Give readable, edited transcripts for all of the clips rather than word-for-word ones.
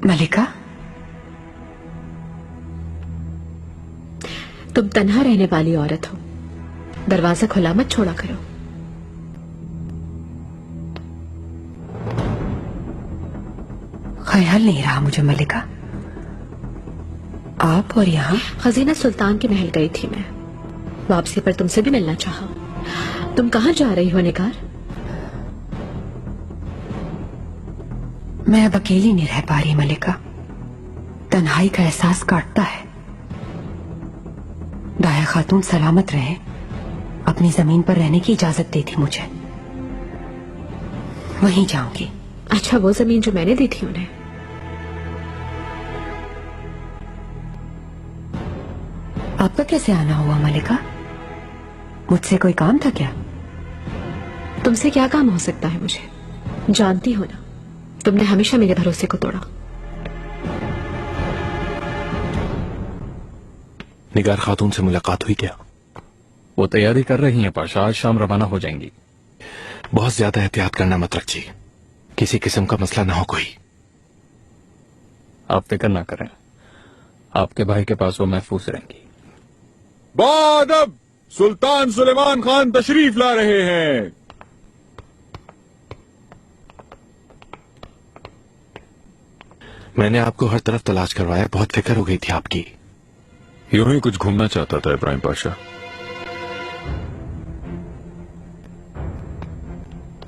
मलिका, तुम तन्हा रहने वाली औरत हो, दरवाजा खुला मत छोड़ा करो। ख्याल नहीं रहा मुझे मलिका, आप और यहाँ। खजीना सुल्तान के महल गई थी मैं, वापसी पर तुमसे भी मिलना चाहा। तुम कहाँ जा रही हो निगार? मैं अब अकेली नहीं रह पा रही मलिका, तन्हाई का एहसास काटता है। दाया खातून सलामत रहे, अपनी जमीन पर रहने की इजाजत दी थी मुझे, वहीं जाऊंगी। अच्छा, वो जमीन जो मैंने दी थी उन्हें? आपका कैसे आना हुआ मलिका? मुझसे कोई काम था क्या? तुमसे क्या काम हो सकता है मुझे? जानती हो ना, तुमने हमेशा मेरे भरोसे को तोड़ा। निगार खातून से मुलाकात हुई क्या? वो तैयारी कर रही हैं पाशा, आज शाम रवाना हो जाएंगी। बहुत ज्यादा एहतियात करना मत रखिए, किसी किस्म का मसला ना हो कोई। आप फिक्र ना करें, आपके भाई के पास वो महफूज रहेंगी। बादब सुल्तान सुलेमान खान तशरीफ ला रहे हैं। मैंने आपको हर तरफ तलाश करवाया, बहुत फिक्र हो गई थी आपकी। यूं ही कुछ घूमना चाहता था इब्राहिम पाशा।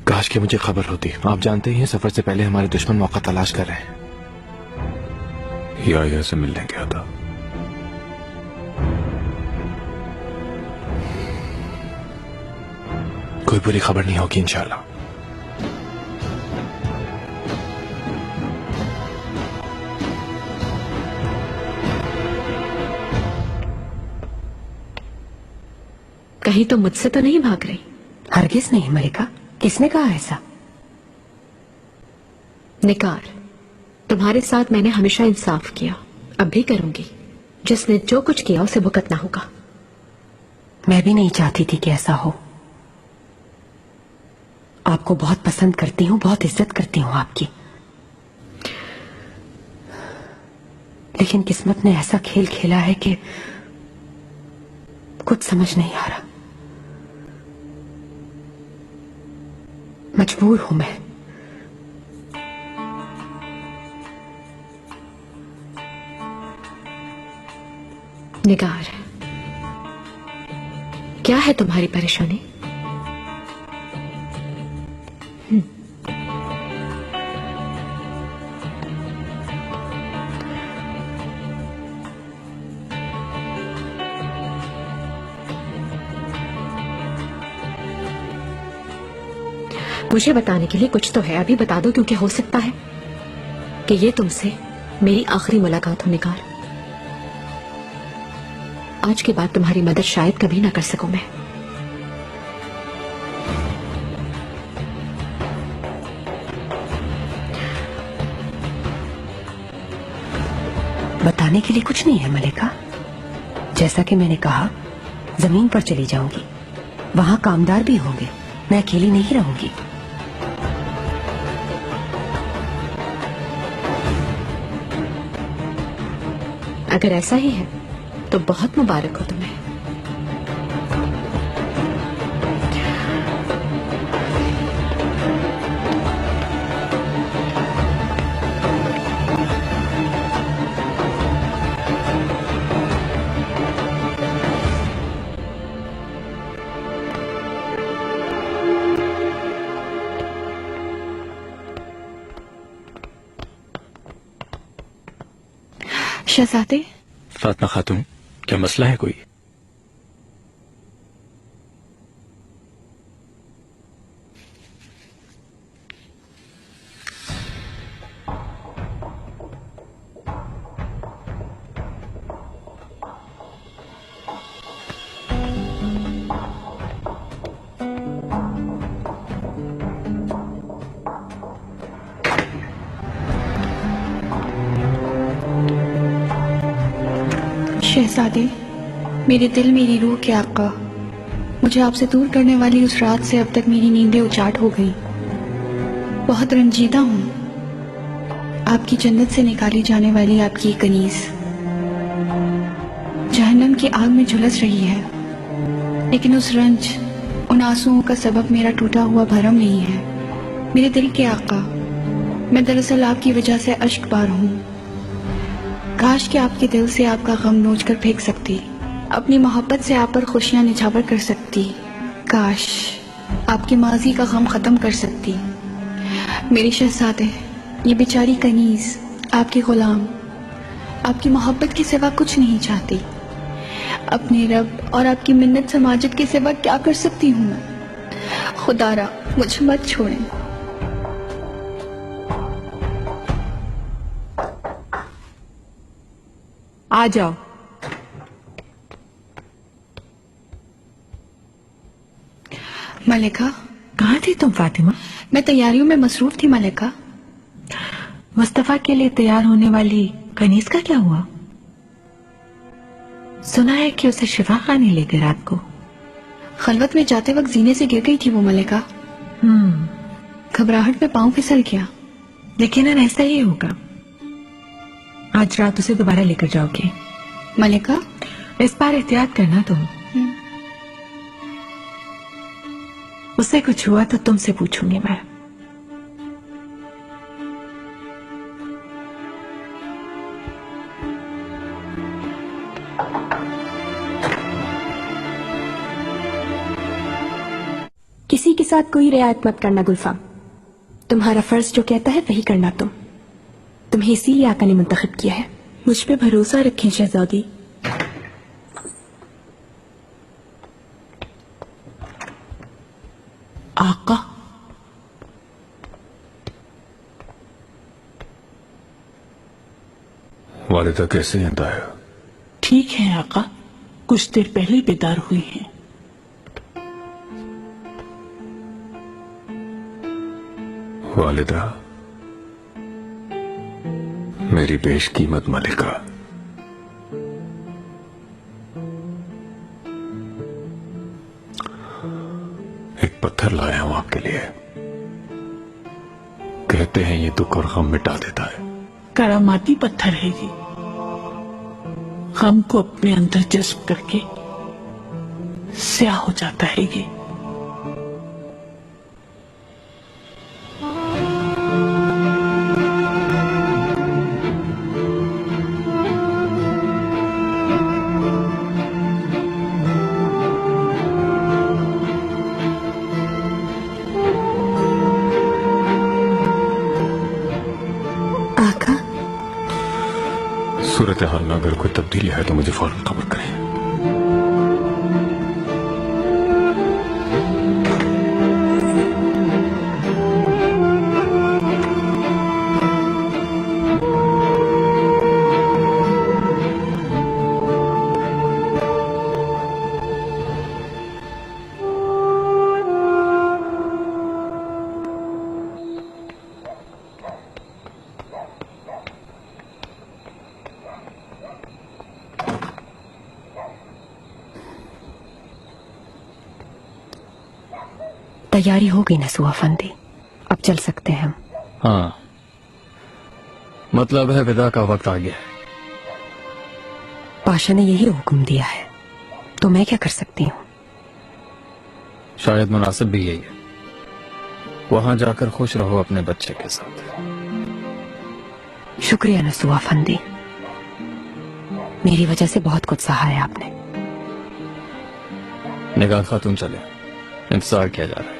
काश कि मुझे खबर होती। आप जानते ही हैं, सफर से पहले हमारे दुश्मन मौका तलाश कर रहे हैं। या से मिलने गया था। कोई बुरी खबर नहीं होगी इंशाल्लाह। कहीं तुम मुझसे तो नहीं भाग रही? हरगिज नहीं मलिका, किसने कहा ऐसा? निगार, तुम्हारे साथ मैंने हमेशा इंसाफ किया, अब भी करूंगी। जिसने जो कुछ किया उसे भुगतना होगा। मैं भी नहीं चाहती थी कि ऐसा हो। आपको बहुत पसंद करती हूँ, बहुत इज्जत करती हूँ आपकी, लेकिन किस्मत ने ऐसा खेल खेला है कि कुछ समझ नहीं आ रहा। मजबूर हूं मैं। निगार, क्या है तुम्हारी परेशानी? मुझे बताने के लिए कुछ तो है, अभी बता दो, क्योंकि हो सकता है कि ये तुमसे मेरी आखिरी मुलाकात हो निगार। आज के बाद तुम्हारी मदद शायद कभी ना कर सकूं मैं। बताने के लिए कुछ नहीं है मलिका। जैसा कि मैंने कहा, जमीन पर चली जाऊंगी, वहां कामदार भी होंगे, मैं अकेली नहीं रहूंगी। अगर ऐसा ही है तो बहुत मुबारक हो तुम्हें। शहजादे। फातिमा खातून, क्या मसला है कोई? शहजादे, मेरे दिल मेरी रूह के आका, मुझे आपसे दूर करने वाली उस रात से अब तक मेरी नींदें उचाट हो गई। बहुत रंजीदा हूँ। आपकी जन्नत से निकाली जाने वाली आपकी कनीज जहन्नम की आग में झुलस रही है, लेकिन उस रंज, उन आंसुओं का सबब मेरा टूटा हुआ भरम नहीं है। मेरे दिल के आका, मैं दरअसल आपकी वजह से अश्कबार हूँ। काश कि आपके दिल से आपका गम नोच कर फेंक सकती, अपनी मोहब्बत से आप पर खुशियाँ निछावर कर सकती। काश आपके माजी का गम खत्म कर सकती। मेरी शहजादे, ये बेचारी कनीज, आपकी गुलाम, आपकी मोहब्बत के सिवा कुछ नहीं चाहती। अपने रब और आपकी मिन्नत समाजत के सिवा क्या कर सकती हूँ मैं? खुदारा मुझे मत छोड़ें। आ जाओ। मलिका, कहाँ थी तुम फातिमा? मैं तैयारियों में मसरूफ थी मलिका। मुस्तफा के लिए तैयार होने वाली कनीज का क्या हुआ? सुना है कि उसे शिफा खाने ले गए रात को। खलवत में जाते वक्त जीने से गिर गई थी वो मलिका। घबराहट में पांव फिसल गया। लेकिन ऐसा ही होगा। आज रात उसे दोबारा लेकर जाओगे। मलिका, इस बार एहतियात करना तुम। उससे कुछ हुआ तो तुमसे पूछूंगी मैं। किसी के साथ कोई रियायत मत करना गुलफाम। तुम्हारा फर्ज जो कहता है वही करना। तुम्हें इसीलिए आका ने मुंतखब किया है। मुझ पे भरोसा रखें शहजादी। आका, वालिदा कैसे हैं ताया? ठीक है आका, कुछ देर पहले बेदार हुई हैं। वालिदा, मेरी बेशकीमत मलिका, एक पत्थर लाया हूं आपके लिए। कहते हैं ये दुख और गम मिटा देता है। करामाती पत्थर है ये, गम को अपने अंदर जज्ब करके स्याह हो जाता है ये। सूरत हाल में अगर कोई तब्दीली है तो मुझे फौरन खबर करें। तैयारी हो गई नसूहा फंदी, अब चल सकते हैं हम। हाँ, मतलब है विदा का वक्त आ गया है। पाशा ने यही हुक्म दिया है, तो मैं क्या कर सकती हूँ? शायद मुनासिब भी यही है। वहां जाकर खुश रहो अपने बच्चे के साथ। शुक्रिया नसूहा फंदी, मेरी वजह से बहुत कुछ सहा है आपने। निगाह खातून चले, इंतजार किया जा रहा है।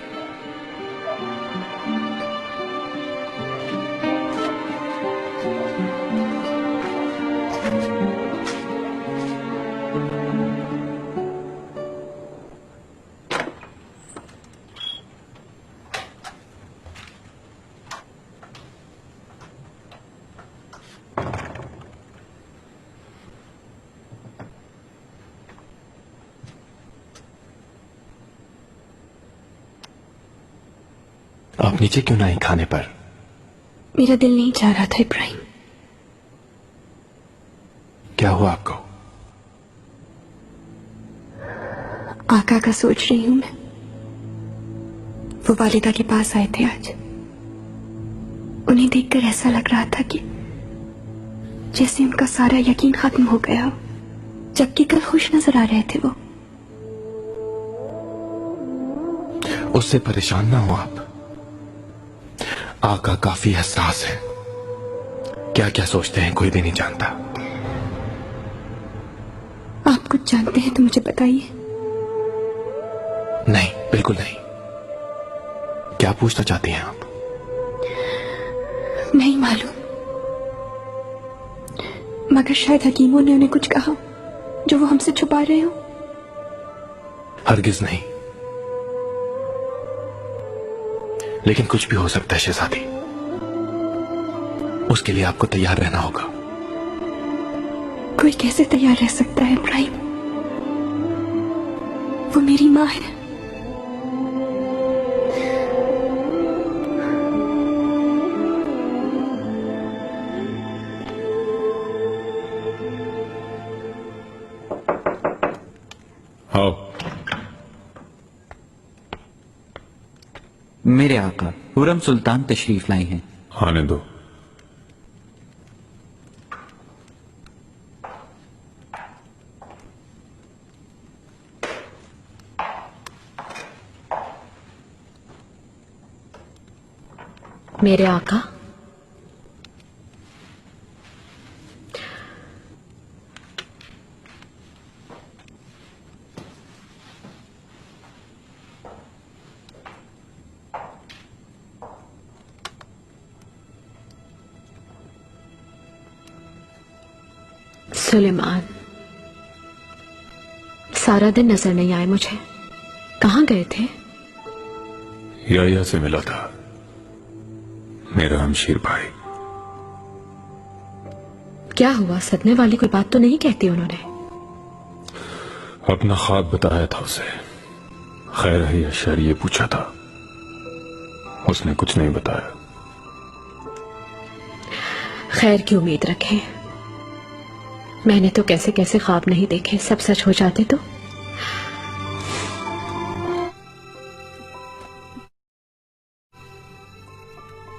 आप नीचे क्यों ना आई खाने पर? मेरा दिल नहीं चाह रहा था इब्राहिम। क्या हुआ आपको? आका का सोच रही हूं मैं। वो वालिदा के पास आए थे आज। उन्हें देखकर ऐसा लग रहा था कि जैसे उनका सारा यकीन खत्म हो गया हो, जबकि कल खुश नजर आ रहे थे वो। उससे परेशान ना हो आप। आका काफी हसास है, क्या क्या सोचते हैं कोई भी नहीं जानता। आप कुछ जानते हैं तो मुझे बताइए। नहीं, बिल्कुल नहीं। क्या पूछना चाहती हैं आप? नहीं मालूम, मगर शायद हकीमों ने उन्हें कुछ कहा जो वो हमसे छुपा रहे हो। हरगिज नहीं, लेकिन कुछ भी हो सकता है शहजादी। उसके लिए आपको तैयार रहना होगा। कोई कैसे तैयार रह सकता है इब्राहिम? वो मेरी माँ है। आओ। मेरे आका हुरम सुल्तान तशरीफ लाई हैं। आने दो। मेरे आका, सुलेमान सारा दिन नजर नहीं आए मुझे। कहाँ गए थे? याया से मिला था, मेरा हमशीर भाई। क्या हुआ? सदमे वाली कोई बात तो नहीं कहती उन्होंने? अपना ख्वाब बताया था उसे। खैर है या शर ये पूछा था, उसने कुछ नहीं बताया। खैर की उम्मीद रखें। मैंने तो कैसे कैसे ख्वाब नहीं देखे, सब सच हो जाते तो।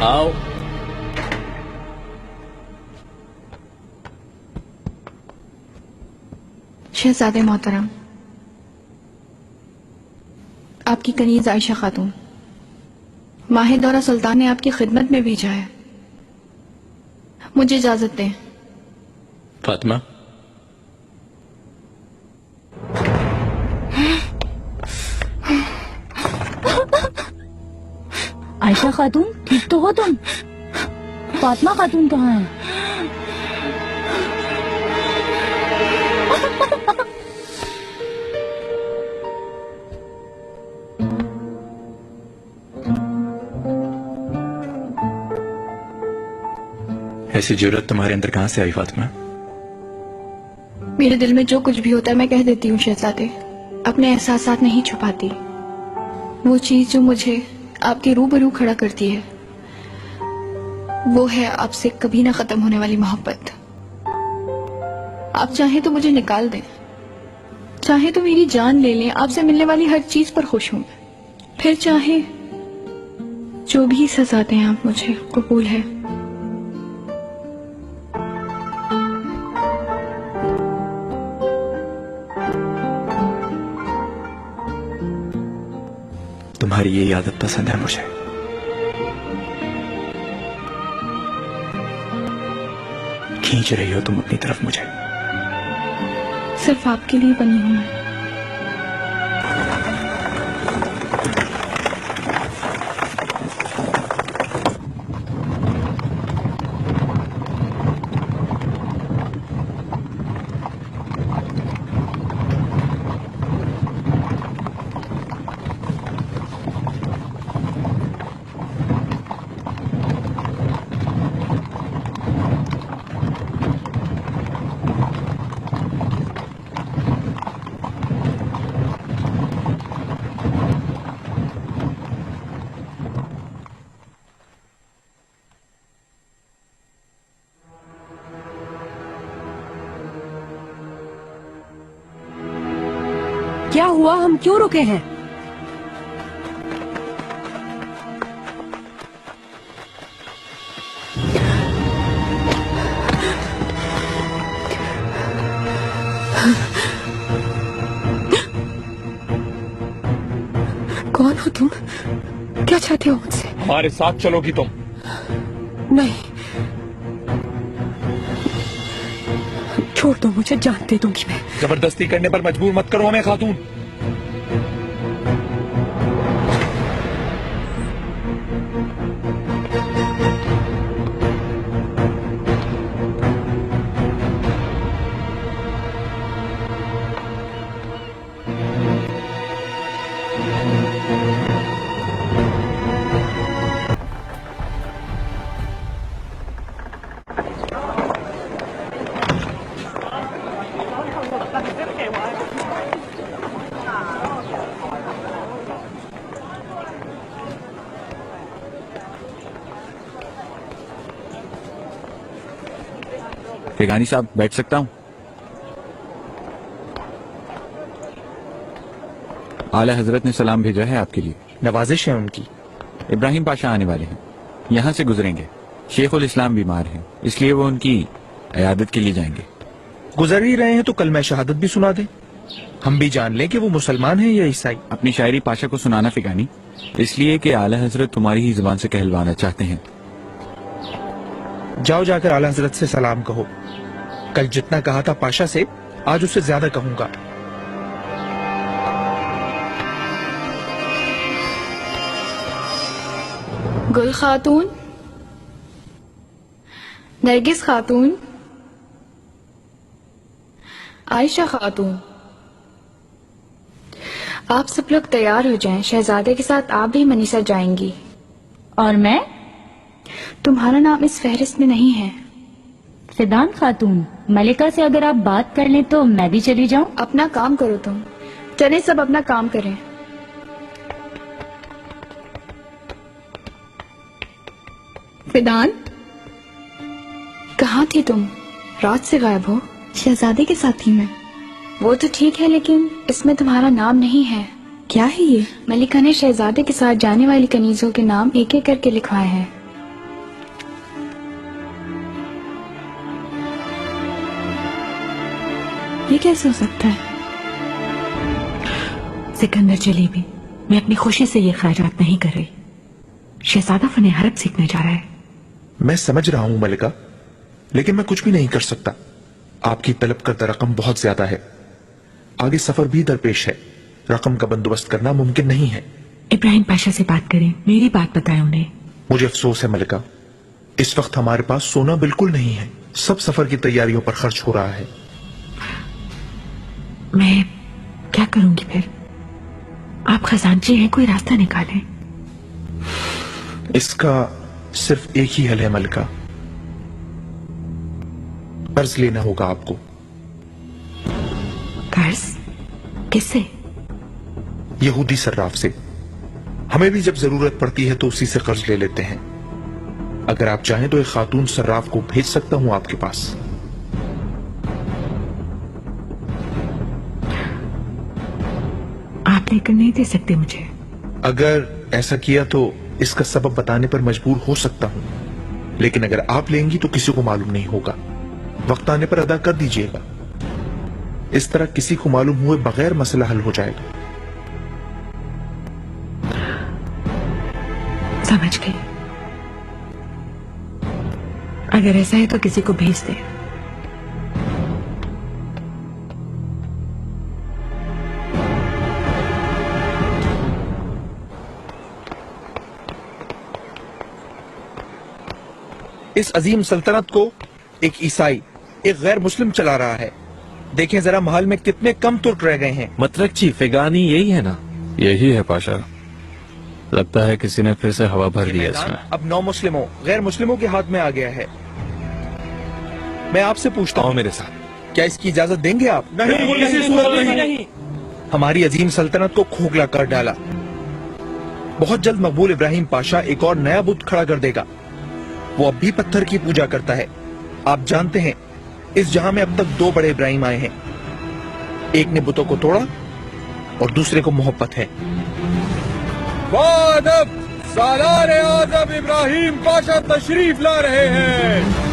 आओ। शहजादे मोहतरम, आपकी कनीज आयशा खातून, माहे दौरा सुल्तान ने आपकी खिदमत में भेजा है। मुझे इजाजत दें। फातिमा, आयशा खातून, ठीक तो हो तुम? फातिमा खातून कहाँ है? ऐसी जरूरत तुम्हारे अंदर कहां से आई फातिमा? मेरे दिल में जो कुछ भी होता है मैं कह देती हूँ शहजादे। अपने एहसासात नहीं छुपाती। वो चीज जो मुझे आपके रूबरू खड़ा करती है वो है आपसे कभी ना खत्म होने वाली मोहब्बत। आप चाहें तो मुझे निकाल दें, चाहे तो मेरी जान ले लें, आपसे मिलने वाली हर चीज पर खुश हूं। फिर चाहे जो भी सजा दें आप मुझे, कबूल है। तुम्हारी ये आदत पसंद है मुझे। खींच रही हो तुम अपनी तरफ मुझे। सिर्फ आपके लिए बनी हूं मैं। क्या हुआ? हम क्यों रुके हैं? कौन हो तुम? क्या चाहते हो मुझसे? हमारे साथ चलोगी तुम? नहीं, छोड़ दो मुझे, जान दे दूंगी मैं। जबरदस्ती करने पर मजबूर मत करो हमें खातून। फिगानी साहब, बैठ सकता हूँ? आला हजरत ने सलाम भेजा है आपके लिए। नवाजिश है उनकी। इब्राहिम पाशा आने वाले हैं, यहाँ से गुजरेंगे। शेखुल इस्लाम बीमार हैं, इसलिए वो उनकी इयादत के लिए जाएंगे। गुजर ही रहे हैं तो कलमा शहादत भी सुना दें, हम भी जान लें कि वो मुसलमान हैं या ईसाई। अपनी शायरी पाशा को सुनाना फिगानी, इसलिए कि आला हजरत तुम्हारी ही जुबान से कहलवाना चाहते हैं। जाओ जाकर आला हजरत से सलाम कहो। कल जितना कहा था पाशा से, आज उससे ज्यादा कहूंगा। गुल खातून, नरगिस खातून, आयशा खातून, आप सब लोग तैयार हो जाएं। शहजादे के साथ आप भी मनीषा जाएंगी। और मैं? तुम्हारा नाम इस फहरिस्त में नहीं है। फिदान खातून, मलिका से अगर आप बात कर लें तो मैं भी चली जाऊं। अपना काम करो तुम। चले सब अपना काम करें। फिदान, कहाँ थी तुम? रात से गायब हो। शहजादे के साथ थी मैं। वो तो ठीक है, लेकिन इसमें तुम्हारा नाम नहीं है। क्या है ये? मलिका ने शहजादे के साथ जाने वाली कनीजों के नाम एक एक करके लिखवाए हैं। ये कैसे हो सकता है? सिकंदर जलीबी, मैं अपनी खुशी से ये खैरात नहीं कर रही। शहजादा फने हरब सीखने जा रहा है। मैं समझ रहा हूं मलिका, लेकिन मैं कुछ भी नहीं कर सकता। आपकी तलब करदा रकम बहुत ज्यादा है, आगे सफर भी दरपेश है। रकम का बंदोबस्त करना मुमकिन नहीं है। इब्राहिम पाशा से बात करें, मेरी बात बताएं उन्हें। मुझे अफसोस है मलिका, इस वक्त हमारे पास सोना बिल्कुल नहीं है। सब सफर की तैयारियों पर खर्च हो रहा है। मैं क्या करूंगी फिर? आप खजानची हैं, कोई रास्ता निकालें। इसका सिर्फ एक ही हल है मलिका, कर्ज लेना होगा आपको। कर्ज? किससे? यहूदी सर्राफ से। हमें भी जब जरूरत पड़ती है तो उसी से कर्ज ले लेते हैं। अगर आप चाहें तो एक खातून सर्राफ को भेज सकता हूं आपके पास। आप लेकर नहीं दे सकते मुझे? अगर ऐसा किया तो इसका सबब बताने पर मजबूर हो सकता हूं, लेकिन अगर आप लेंगी तो किसी को मालूम नहीं होगा। वक्त आने पर अदा कर दीजिएगा। इस तरह किसी को मालूम हुए बगैर मसला हल हो जाएगा। समझ गई। अगर ऐसा है तो किसी को भेज दे। इस अजीम सल्तनत को एक ईसाई, एक गैर मुस्लिम चला रहा है। देखें जरा महल में कितने कम तुर्क रह गए हैं। मतरकची फिगानी यही है ना? यही है पाशा। लगता है किसी ने फिर से हवा भर दी है इसमें। अब 9 मुस्लिमों, गैर मुस्लिमों के हाथ में आ गया है। मैं आपसे पूछता हूँ मेरे साथ, क्या इसकी इजाजत देंगे आप? नहीं। हमारी अजीम सल्तनत को खोखला कर डाला। बहुत जल्द मकबूल इब्राहिम पाशा एक और नया बुत खड़ा कर देगा। वो अब भी पत्थर की पूजा करता है। आप जानते हैं, इस जहां में अब तक 2 बड़े इब्राहिम आए हैं। एक ने बुतों को तोड़ा और दूसरे को मोहब्बत है। वादब सालार आज़म इब्राहिम पाशा तशरीफ ला रहे हैं।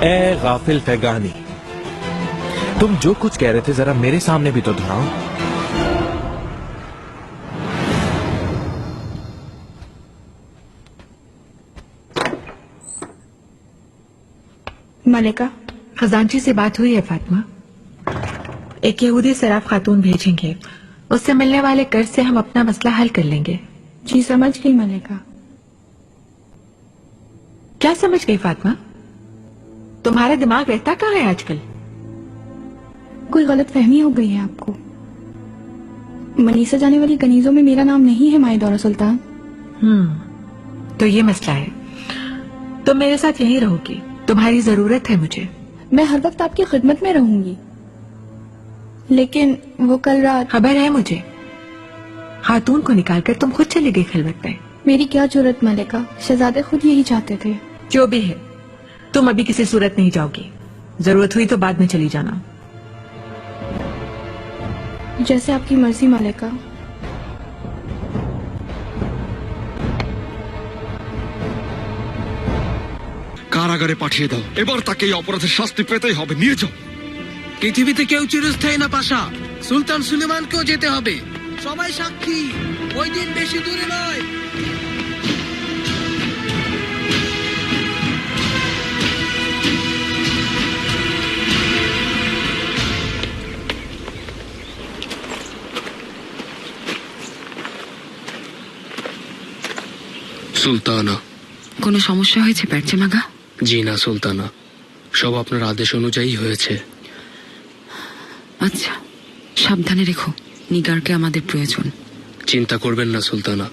ए गाफिल फैगानी, तुम जो कुछ कह रहे थे जरा मेरे सामने भी तो दोहराओ। मलिका, खजांची से बात हुई है फातिमा। एक यहूदी सराफ खातून भेजेंगे, उससे मिलने वाले कर्ज से हम अपना मसला हल कर लेंगे। जी समझ गई मलिका। क्या समझ गई फातिमा? तुम्हारा दिमाग रहता कहाँ है आजकल? कोई गलत फहमी हो गई है आपको। मनीषा जाने वाली कनीजों में मेरा नाम नहीं है माए दौरा सुल्तान। तो ये मसला है। तुम मेरे साथ यहीं रहोगी, तुम्हारी जरूरत है मुझे। मैं हर वक्त आपकी खिदमत में रहूंगी, लेकिन वो कल रात। खबर है मुझे, खातून को निकालकर तुम खुद चली गई खिलवत में। मेरी क्या जरूरत मलिका, शहजादे खुद यही चाहते थे। जो भी है, तुम अभी किसी सूरत नहीं जाओगी। जरूरत हुई तो बाद में चली जाना। जैसे आपकी मर्जी मलिका। কারাগারে পাঠিয়ে দাও। এবার তাকে এই অপরাধের শাস্তি পেতেই হবে। নিয়ে যাও। পৃথিবীতে কেউ চিরস্থায়ী না পাশা, সুলতান সুলেমানকেও যেতে হবে। সবাই সাক্ষী, ওই দিন বেশি দূরে নয়। সুলতানা, কোনো সমস্যা হয়েছে প্যারচেমাগা? জি না সুলতানা, সব আপনার আদেশ অনুযায়ী হয়েছে। আচ্ছা, সাবধানে রেখো, নিগারকে আমাদের প্রয়োজন। চিন্তা করবেন না সুলতানা,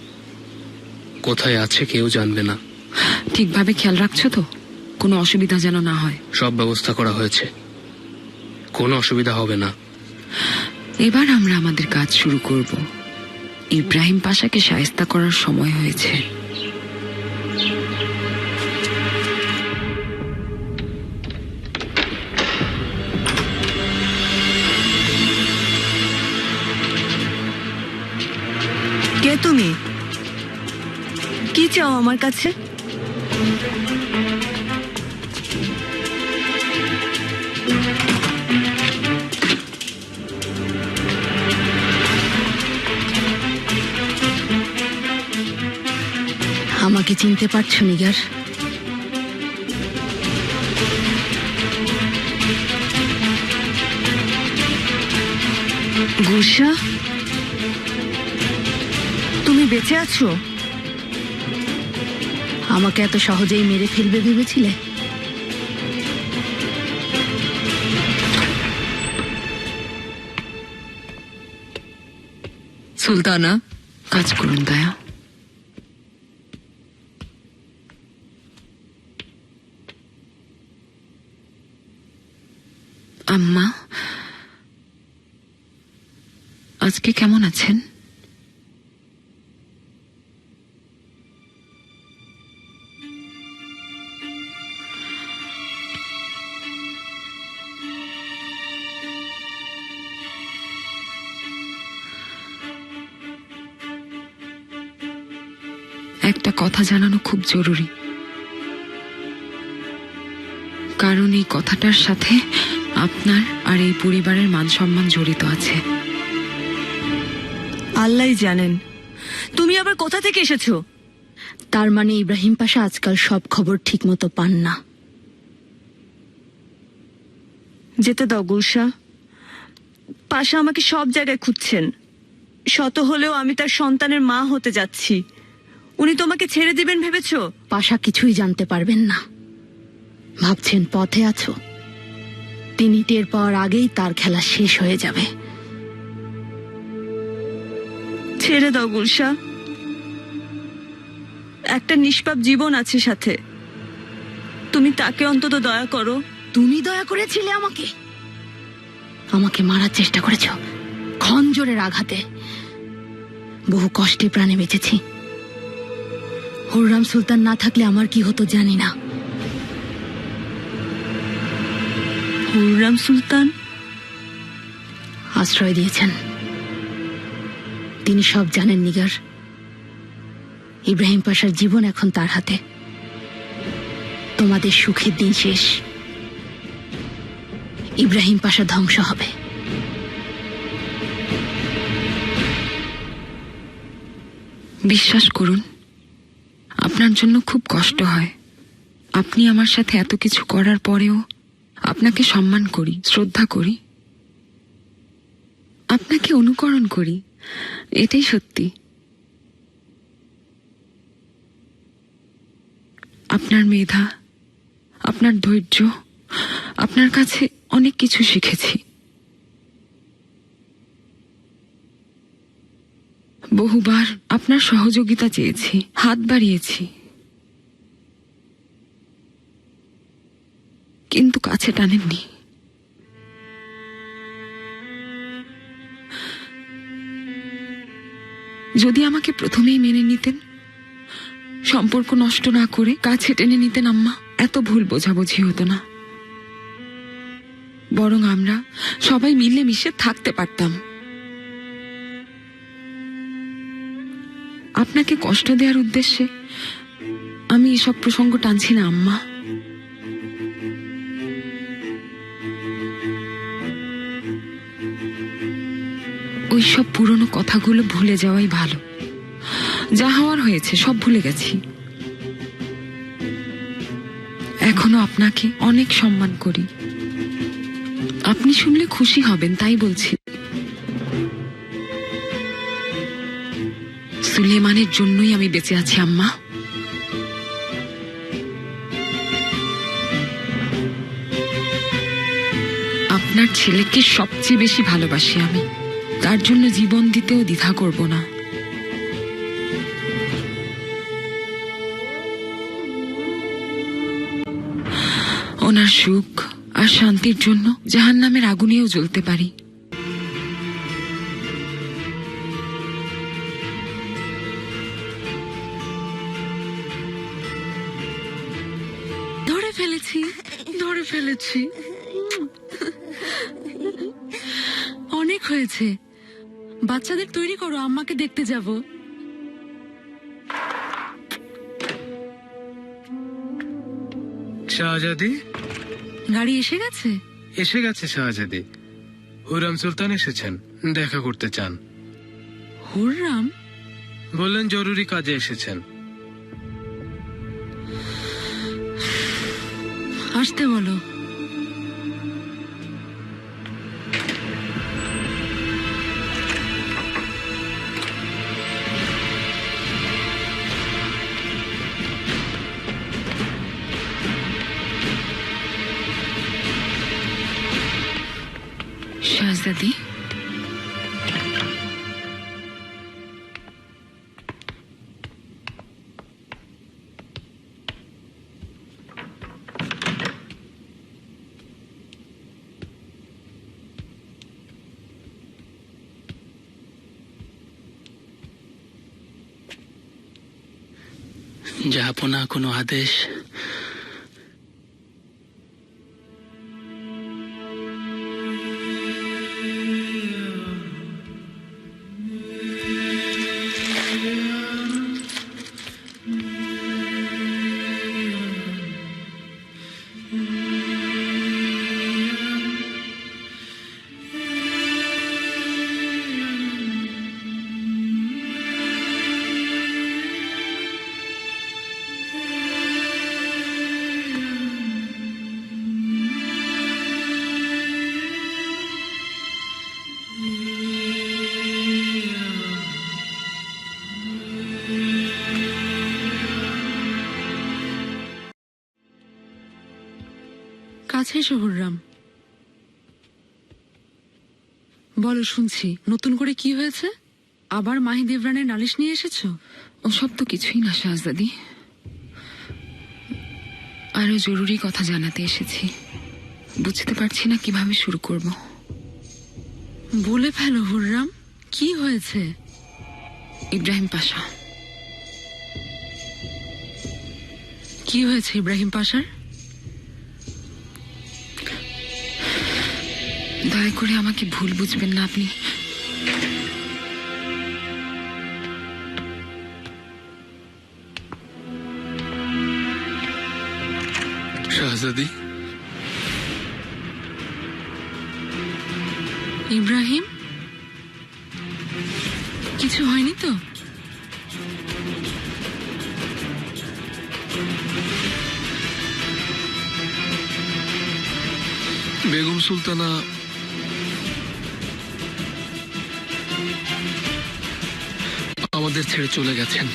কোথায় আছে কেউ জানবে না। ঠিকভাবে খেয়াল রাখছো তো? কোনো অসুবিধা যেন না হয়। সব ব্যবস্থা করা হয়েছে, কোনো অসুবিধা হবে না। এবার আমরা আমাদের কাজ শুরু করব। ইব্রাহিম পাশাকে শায়েস্তা করার সময় হয়েছে। কে তুমি? কি চাও আমার কাছে? আমাকে চিনতে পারছো নিগার? গুলশা, তুমি বেঁচে আছো? আমাকে এত সহজেই মেরে ফেলবে ভেবেছিলে? সুলতানা, কাজ করুন দয়া। আম্মা, আজকে কেমন আছেন? একটা কথা জানানো খুব জরুরি, কারণ এই কথাটার সাথে আপনার আর এই পরিবারের মান সম্মান জড়িত আছে। আল্লাহই জানেন। তুমি আবার কোথা থেকে এসেছো? তার মানে ইব্রাহিম পাশা আজকাল সব খবর ঠিক মতো পান না। যেতে দাও গুলশা। পাশা আমাকে সব জায়গায় খুঁজছেন। শত হলেও আমি তার সন্তানের মা হতে যাচ্ছি। উনি তোমাকে ছেড়ে দিবেন ভেবেছো? পাশা কিছুই জানতে পারবেন না। ভাবছেন পথে আছো। তিনি টের পাওয়ার আগেই তার খেলা শেষ হয়ে যাবে। ছেড়ে দাও গুলশা। একটা নিষ্পাপ জীবন আছে সাথে। তুমি তাকে অন্তত দয়া করো। তুমি দয়া করেছিলে আমাকে? আমাকে মারার চেষ্টা করেছ খঞ্জরের আঘাতে। বহু কষ্টে প্রাণে বেঁচেছি। হুররাম সুলতান না থাকলে আমার কি হতো জানি না। হুররাম সুলতান আশ্রয় দিয়েছেন। তিনি সব জানেন নিগার। ইব্রাহিম পাশার জীবন এখন তার হাতে। তোমাদের সুখের দিন শেষ। ইব্রাহিম পাশা ধ্বংস হবে। বিশ্বাস করুন, আপনার জন্য খুব কষ্ট হয়। আপনি আমার সাথে এত কিছু করার পরেও আপনাকে সম্মান করি, শ্রদ্ধা করি, আপনাকে অনুকরণ করি, এটাই সত্যি। আপনার মেধা, আপনার ধৈর্য, আপনার কাছে অনেক কিছু শিখেছি। বহুবার আপনার সহযোগিতা চেয়েছি, হাত বাড়িয়েছি, কিন্তু কাছে টানেননি। যদি আমাকে প্রথমেই মেনে নিতেন, সম্পর্ক নষ্ট না করে কাছে টেনে নিতেন আম্মা, এত ভুল বোঝাবুঝি হতো না। বরং আমরা সবাই মিলে মিশে থাকতে পারতাম। আপনাকে কষ্ট দেওয়ার উদ্দেশ্যে আমি এসব প্রসঙ্গ টানছি না আম্মা। ওইসব পুরনো কথাগুলো ভুলে যাওয়াই ভালো। যা হওয়ার হয়েছে সব ভুলে গেছি। এখনো আপনাকে অনেক সম্মান করি। আপনি শুনলে খুশি হবেন তাই বলছি। সুলেমানের জন্যই আমি বেঁচে আছি আম্মা। আপনার ছেলেকে সবচেয়ে বেশি ভালোবাসি আমি। তার জন্য জীবন দিতেও দ্বিধা করব না। ওনার সুখ আর শান্তির জন্য জাহান্নামের আগুনেও জ্বলতে পারি। ধরে ফেলেছি। অনেক হয়েছে। বাচ্চাদের তৈরি করো, আম্মাকে দেখতে যাব। শাহজাদি, গাড়ি এসে গেছে? এসে গেছে শাহজাদি। হুররাম সুলতান এসেছেন, দেখা করতে চান। হুররাম বললেন জরুরি কাজে এসেছেন। আসতে বলো। শাহজাদি, জাহাপনা কোনো আদেশ? কাছে এসো হুররাম। বলো, শুনছি। নতুন করে কি হয়েছে? আবার মাহি দেবরানের নালিশ নিয়ে এসেছো? ওসব তো কিছুই না শাহজাদি, আরো জরুরি কথা জানাতে এসেছি। বুঝতে পারছি না কিভাবে শুরু করব। বলে ফেলো হুররাম, কি হয়েছে? ইব্রাহিম পাশা। কি হয়েছে ইব্রাহিম পাশার? দয়া করে আমাকে ভুল বুঝবেন না আপনি। শাহজাদি, ইব্রাহিম, কিছু হয়নি তো? বেগম সুলতানা আমাদের ছেড়ে চলে গেছেন।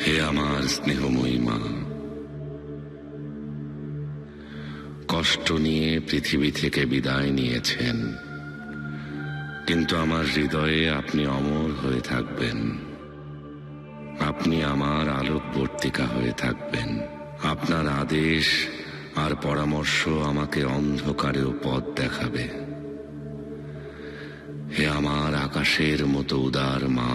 হে আমার স্নেহময়ী মা, কষ্ট নিয়ে পৃথিবী থেকে বিদায় নিয়েছেন, কিন্তু আমার হৃদয়ে আপনি অমর হয়ে থাকবেন। আপনি আমার আলোকবর্তিকা হয়ে থাকবেন। আপনার আদেশ আর পরামর্শ আমাকে অন্ধকারেও পথ দেখাবে। হে আমার আকাশের মতো উদার মা,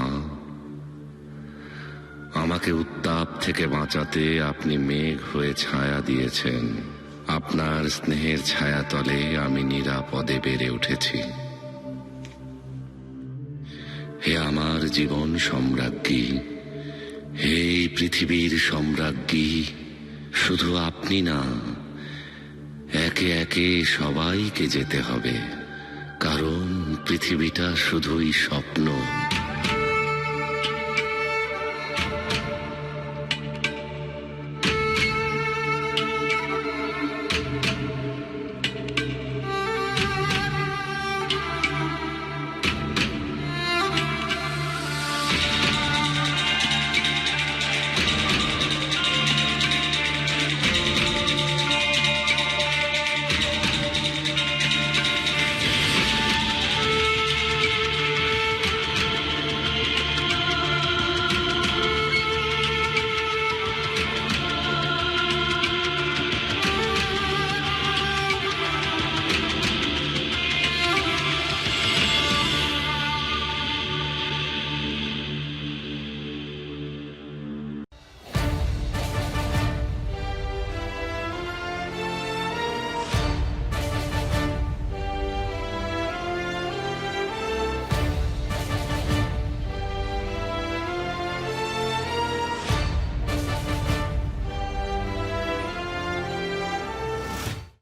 আমাকে উত্তাপ থেকে বাঁচাতে আপনি মেঘ হয়ে ছায়া দিয়েছেন। আপনার স্নেহের ছায়াতলে আমি নিরাপদে বেড়ে উঠেছি। হে আমার জীবন সম্রাজ্ঞী, হে পৃথিবীর সম্রাজ্ঞী, শুধু আপনি না, একে একে সবাইকে যেতে হবে, কারণ পৃথিবীটা শুধুই স্বপ্ন।